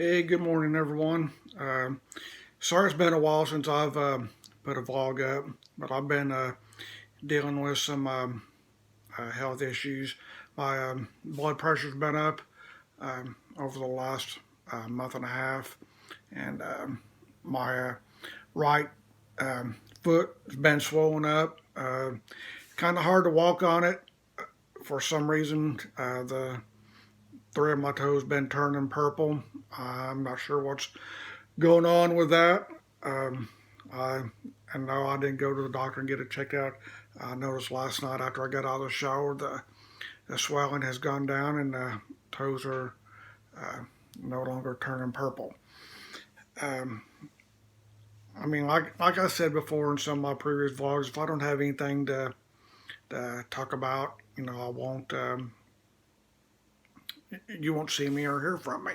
Hey, good morning, everyone. Sorry it's been a while since I've put a vlog up, but I've been dealing with some health issues. My blood pressure's been up over the last month and a half, and my right foot has been swollen up. Kind of hard to walk on it for some reason. The three of my toes been turning purple. I'm not sure what's going on with that. Um, I and no, I didn't go to the doctor and get it checked out. I noticed last night after I got out of the shower, the swelling has gone down and the toes are uh, no longer turning purple. Um, I mean, like I said before in some of my previous vlogs, if I don't have anything to talk about, I won't. You won't see me or hear from me.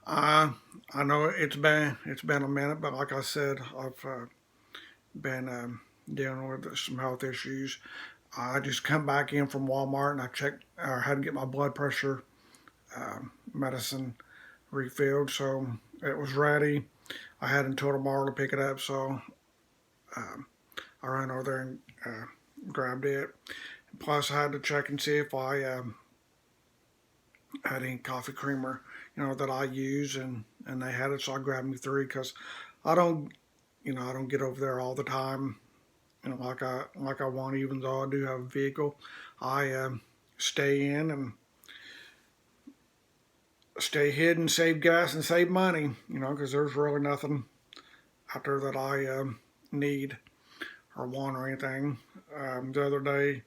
Uh, I know it's been a minute, but like I said, I've been dealing with some health issues. I just come back in from Walmart and I checked or had to get my blood pressure medicine refilled, so it was ready. I had until tomorrow to pick it up, so um, I ran over there and grabbed it. Plus, I had to check and see if I had any coffee creamer, that I use, and they had it, so I grabbed me three because I don't, I don't get over there all the time, like I want. Even though I do have a vehicle, I stay in and stay hidden, save gas and save money, because there's really nothing out there that I need or want or anything. The other day,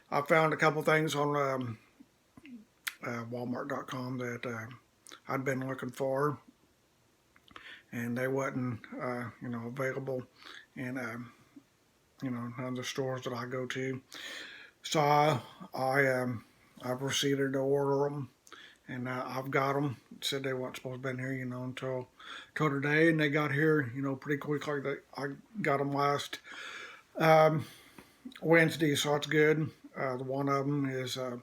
I found a couple things on Walmart.com that I'd been looking for, and they wasn't, available in, none of the stores that I go to. So I proceeded to order them, and I've got them. It said they weren't supposed to be here, until today, and they got here, pretty quickly. I got them last um, Wednesday, so it's good. The one of them is a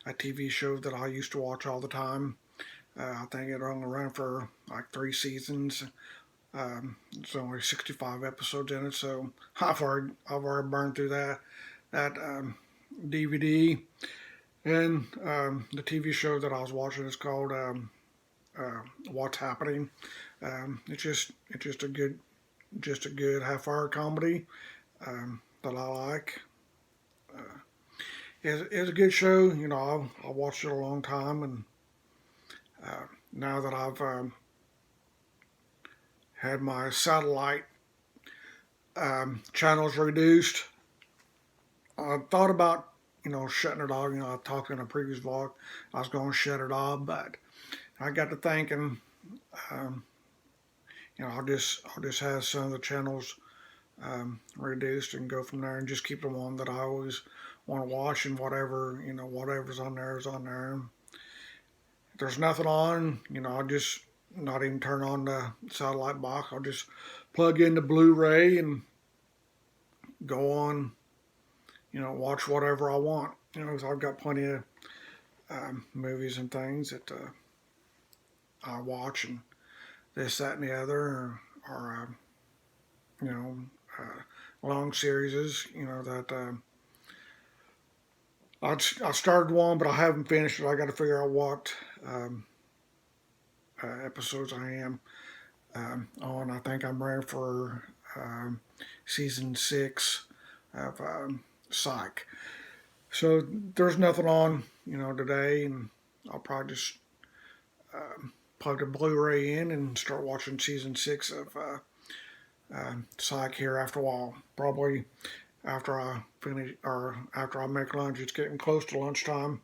TV show that I used to watch all the time. I think it only ran for like 3 seasons. There's only 65 episodes in it, so I've already burned through that DVD. And the TV show that I was watching is called What's Happening. It's just a good half-hour comedy that I like. Uh, it's a good show. I watched it a long time, and now that I've had my satellite channels reduced, I thought about shutting it off. I talked in a previous vlog. I was going to shut it off, but I got to thinking. Um, I'll just have some of the channels reduced and go from there, and just keep the one that I always want to watch, and whatever's on there is on there. If there's nothing on, I'll just not even turn on the satellite box. I'll just plug in the Blu-ray and go on, watch whatever I want. Because I've got plenty of movies and things that I watch, and this, that, and the other, or you know, long series, that I started one, but I haven't finished it. I got to figure out what episodes I am on. I think I'm ready for season 6 of Psych. So there's nothing on, today, and I'll probably just plug the Blu-ray in and start watching season 6 of Psych here after a while. Probably after I finish or after I make lunch. It's getting close to lunchtime.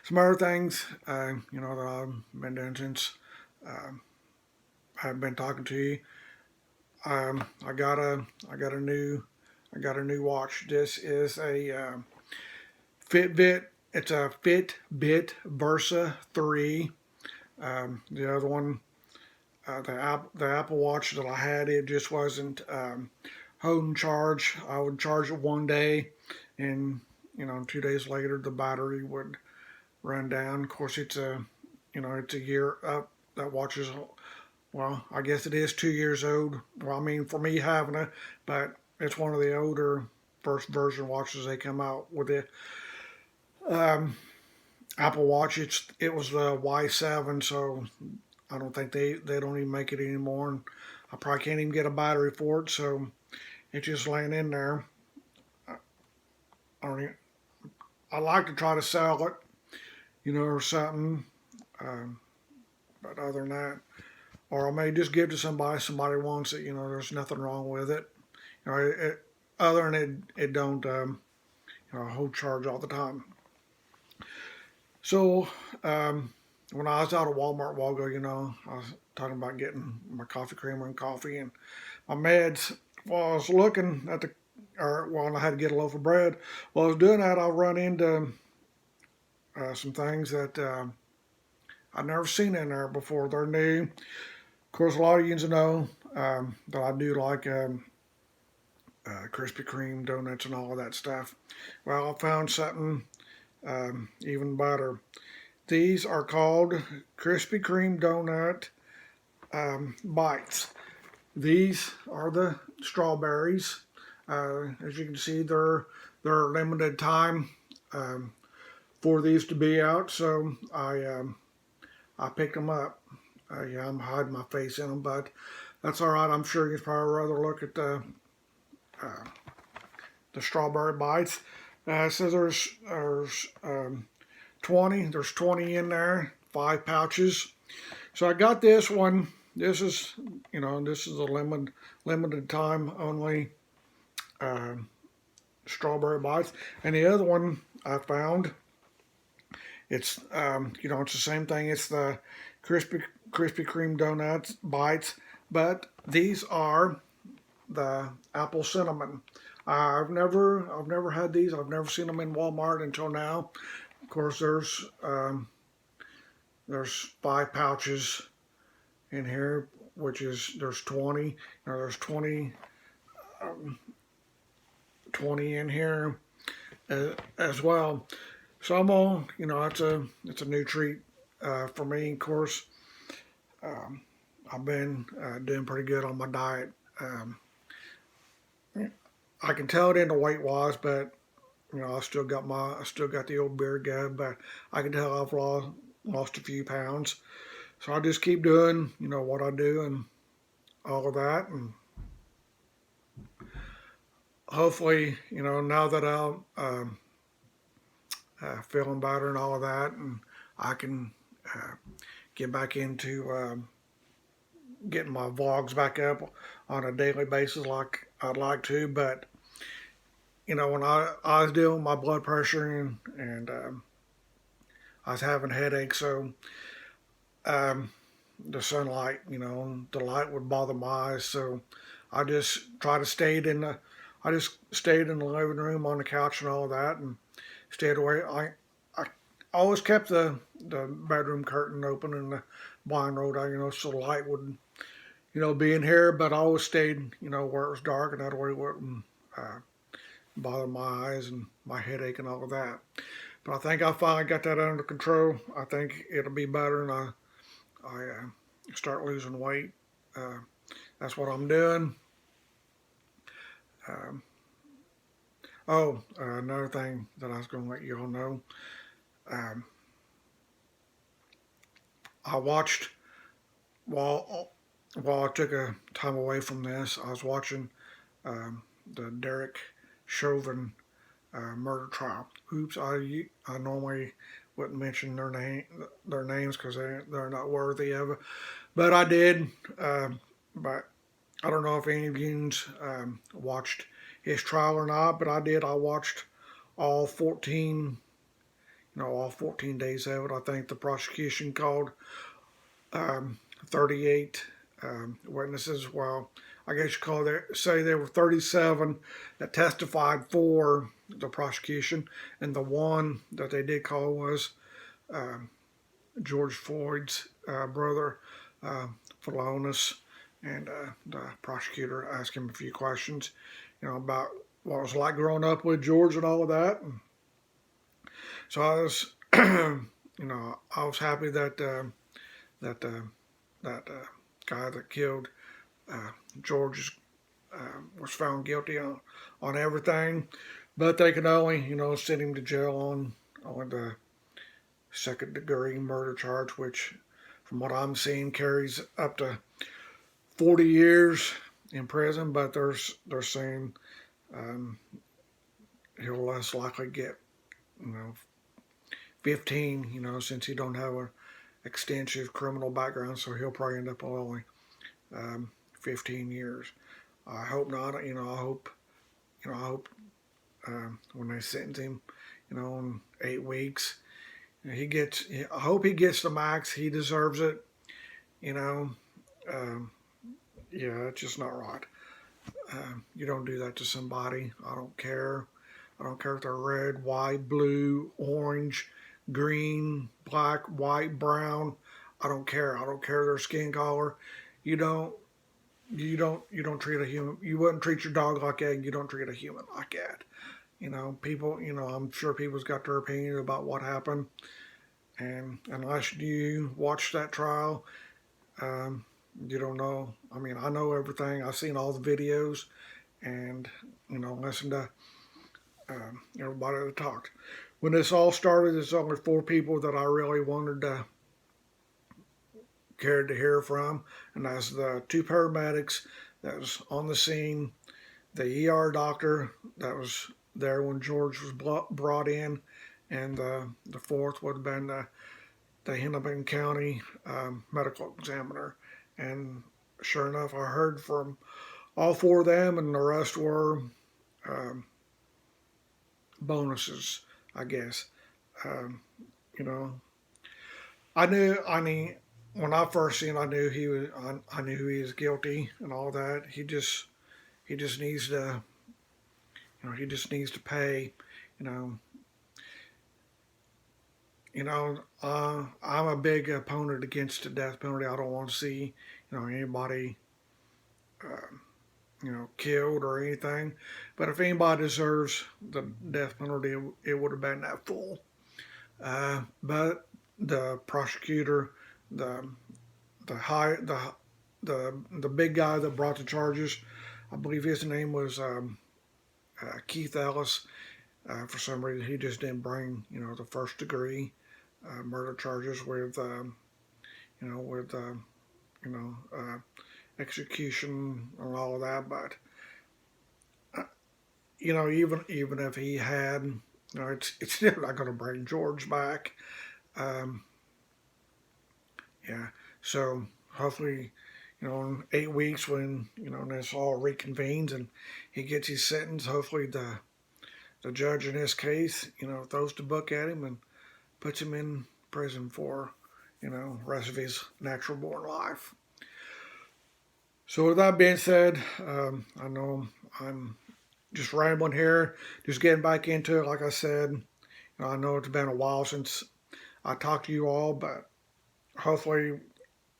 Some other things, that I've been doing since I've been talking to you. I got a new watch. This is a Fitbit. It's a Fitbit Versa 3. The other one, the Apple Watch that I had, it just wasn't holding charge. I would charge it one day, and 2 days later the battery would run down. Of course, it's a year up that watch is, well, I guess it is 2 years old. Well, I mean, for me having it, but it's one of the older first version watches they come out with. The um, Apple Watch. It was the Y7, so I don't think they don't even make it anymore. And I probably can't even get a battery for it, so it's just laying in there. I don't even, I like to try to sell it, or something. Um, but other than that, or I may just give to somebody. Somebody wants it. There's nothing wrong with it. Other than it don't hold charge all the time. So when I was out at Walmart a while ago, I was talking about getting my coffee creamer and coffee and my meds. While I was looking at while I had to get a loaf of bread, while I was doing that, I run into some things that I've never seen in there before. They're new. Of course, a lot of you know that I do like Krispy Kreme donuts and all of that stuff. Well, I found something even better. These are called Krispy Kreme Donut Bites. These are the strawberries. As you can see, they're limited time for these to be out, so I picked them up. Yeah, I'm hiding my face in them, but that's all right. I'm sure you'd probably rather look at the strawberry bites. So there's 20. There's 20 in there, 5 pouches. So I got this one. This is a limited time only strawberry bites. And the other one I found, it's it's the same thing. It's the Krispy Kreme donuts bites, but these are the apple cinnamon. I've never had these. I've never seen them in Walmart until now. Of course, there's 5 pouches in here, which is there's 20. There's 20 in here as well. So I'm all, it's a new treat for me. Of course, I've been doing pretty good on my diet. I can tell it in the weight wise, but I still got the old beard gut, but I can tell I've lost a few pounds. So I just keep doing, what I do and all of that, and hopefully, now that I'm feeling better and all of that, and I can get back into getting my vlogs back up on a daily basis like I'd like to. But when I was dealing with my blood pressure and I was having headaches, so the sunlight, the light would bother my eyes, so I just stayed in the living room on the couch and all that, and stayed away. I always kept the bedroom curtain open and the blind rolled out, so the light would, be in here, but I always stayed, where it was dark, and that way it wouldn't bother my eyes and my headache and all of that. But I think I finally got that under control. I think it'll be better, and I start losing weight. That's what I'm doing. Another thing that I was going to let you all know. I watched, while I took a time away from this, I was watching the Derek Chauvin murder trial. Oops, I normally wouldn't mention their names because they're not worthy of it, but I did. But I don't know if any of you watched his trial or not, but I did. I watched all 14 days of it. I think the prosecution called 38 witnesses. Well, I guess you say there were 37 that testified for the prosecution, and the one that they did call was George Floyd's brother, Philonis, and the prosecutor asked him a few questions, about what it was like growing up with George and all of that. And so I was, I was happy that that guy that killed George was found guilty on everything, but they could only, send him to jail on the second degree murder charge, which, from what I'm seeing, carries up to 40 years in prison. But they're saying um, he'll less likely get, 15, since he don't have a extensive criminal background, so he'll probably end up only 15 years. I hope not. I hope when they sentence him, in 8 weeks, he gets. I hope he gets the max. He deserves it. You know, um, yeah, it's just not right. You don't do that to somebody. I don't care. I don't care if they're red, white, blue, orange, green, black, white, brown. I don't care. I don't care their skin color. You don't. You don't treat a human. You wouldn't treat your dog like that. And you don't treat a human like that. People. I'm sure people's got their opinion about what happened, and unless you watch that trial, um, you don't know. I mean, I know everything. I've seen all the videos, and listen to everybody that talked. When this all started, there's only 4 people that I really wanted to cared to hear from, and that's the 2 paramedics that was on the scene, the ER doctor that was there when George was brought in, and the fourth would have been the Hennepin County medical examiner. And sure enough, I heard from all 4 of them, and the rest were um, bonuses, I guess. Um, you know, I knew. I mean, when I first seen, I knew he was. I knew he was guilty and all that. He just needs to. He just needs to pay. You know. I'm a big opponent against the death penalty. I don't want to see, anybody, uh, killed or anything. But if anybody deserves the death penalty, it would have been that fool. But the prosecutor, the the high the big guy that brought the charges, I believe his name was Keith Ellis. For some reason, he just didn't bring the first degree murder charges with with you know uh, execution and all of that. But even if he had, it's still not going to bring George back. Um, yeah. So hopefully, in 8 weeks when this all reconvenes and he gets his sentence, hopefully the judge in this case, throws the book at him and puts him in prison for, rest of his natural born life. So with that being said, I know I'm just rambling here, just getting back into it. Like I said, I know it's been a while since I talked to you all, but hopefully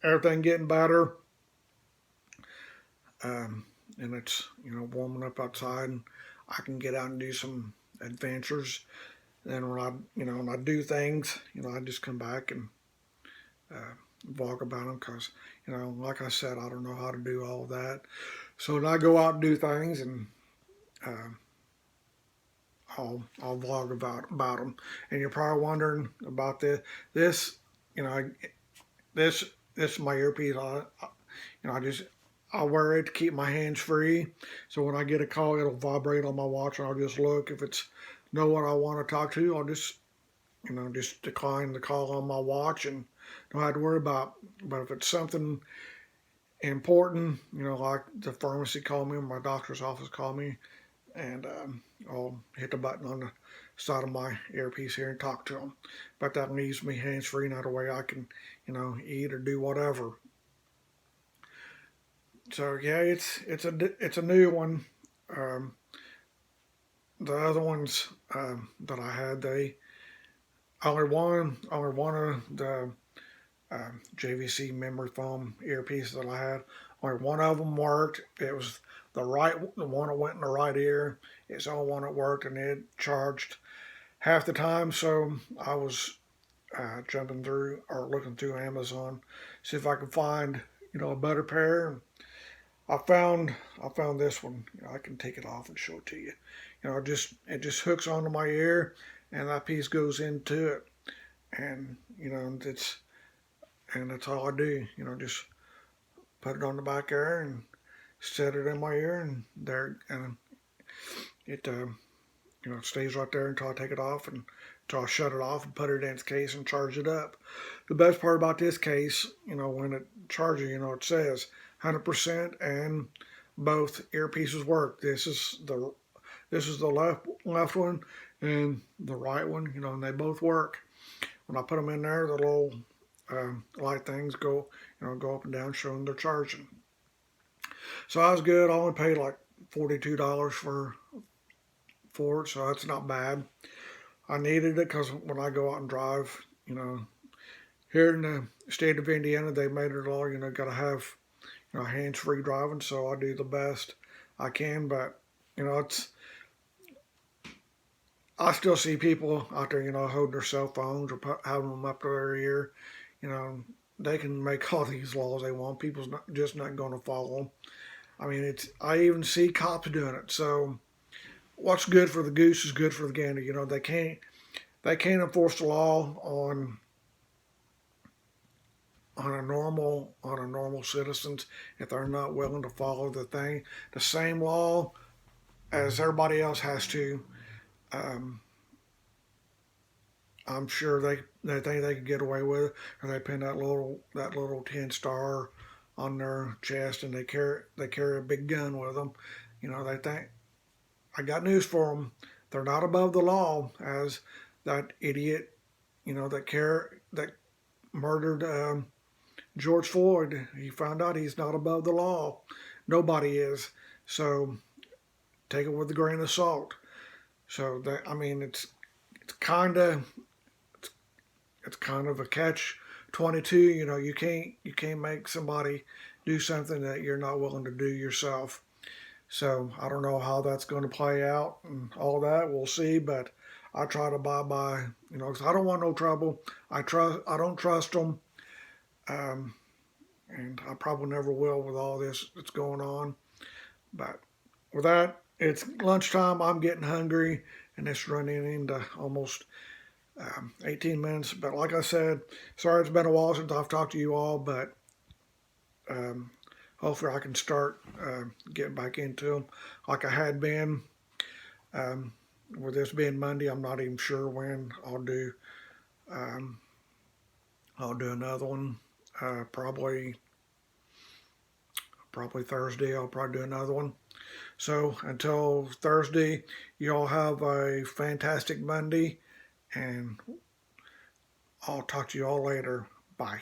everything getting better. And it's warming up outside, and I can get out and do some adventures. And when I do things, I just come back and vlog about them because like I said, I don't know how to do all of that. So when I go out and do things, and uh, I'll vlog about them. And you're probably wondering about this you know this is my earpiece. I wear it to keep my hands free. So when I get a call, it'll vibrate on my watch, and I'll just look. If it's no one I want to talk to, I'll just decline the call on my watch and don't have to worry about. But if it's something important, like the pharmacy called me or my doctor's office called me, and I'll hit the button on the side of my earpiece here and talk to them. But that leaves me hands free, not a way I can, eat or do whatever. So yeah, it's a new one. Um, the other ones that I had, they only one of the JVC memory foam earpieces that I had. Only one of them worked. It was the one that went in the right ear. It's the only one that worked, and it charged half the time. So I was jumping through or looking through Amazon, see if I can find a better pair. I found I found this one. I can take it off and show it to you. It just hooks onto my ear, and that piece goes into it, and that's all I do. Just put it on the back there and set it in my ear, and there, and it stays right there until I take it off and until I shut it off and put it in its case and charge it up. The best part about this case, when it charges, it says 100% and both earpieces work. This is the left one and the right one, and they both work. When I put them in there, the little light things go up and down, showing they're charging. So I was good. I only paid like $42 for it, so that's not bad. I needed it because when I go out and drive, here in the state of Indiana, they made it all, got to have, hands-free driving, so I do the best I can. But, I still see people out there, holding their cell phones or having them up to their ear. You know, they can make all these laws they want. People's just not going to follow them. I mean, I even see cops doing it. So what's good for the goose is good for the gander. They can't enforce the law on a normal citizens if they're not willing to follow the same law as everybody else has to. Um, I'm sure they think they can get away with it, or they pin that little tin star on their chest, and they carry a big gun with them. They think. I got news for them. They're not above the law, as that idiot, that murdered George Floyd. He found out he's not above the law. Nobody is. So take it with a grain of salt. So that, I mean, it's kind of it's kind of a catch 22. You can't make somebody do something that you're not willing to do yourself. So I don't know how that's going to play out and all that. We'll see, but I try to abide by, because I don't want no trouble. I don't trust them, um, and I probably never will with all this that's going on. But with that, it's lunchtime. I'm getting hungry, and it's running into almost 18 minutes. But like I said, sorry it's been a while since I've talked to you all, but um, hopefully I can start getting back into them like I had been. Um, with this being Monday, I'm not even sure when um, I'll do another one. Probably Thursday. I'll probably do another one. So until Thursday, you all have a fantastic Monday, and I'll talk to you all later. Bye.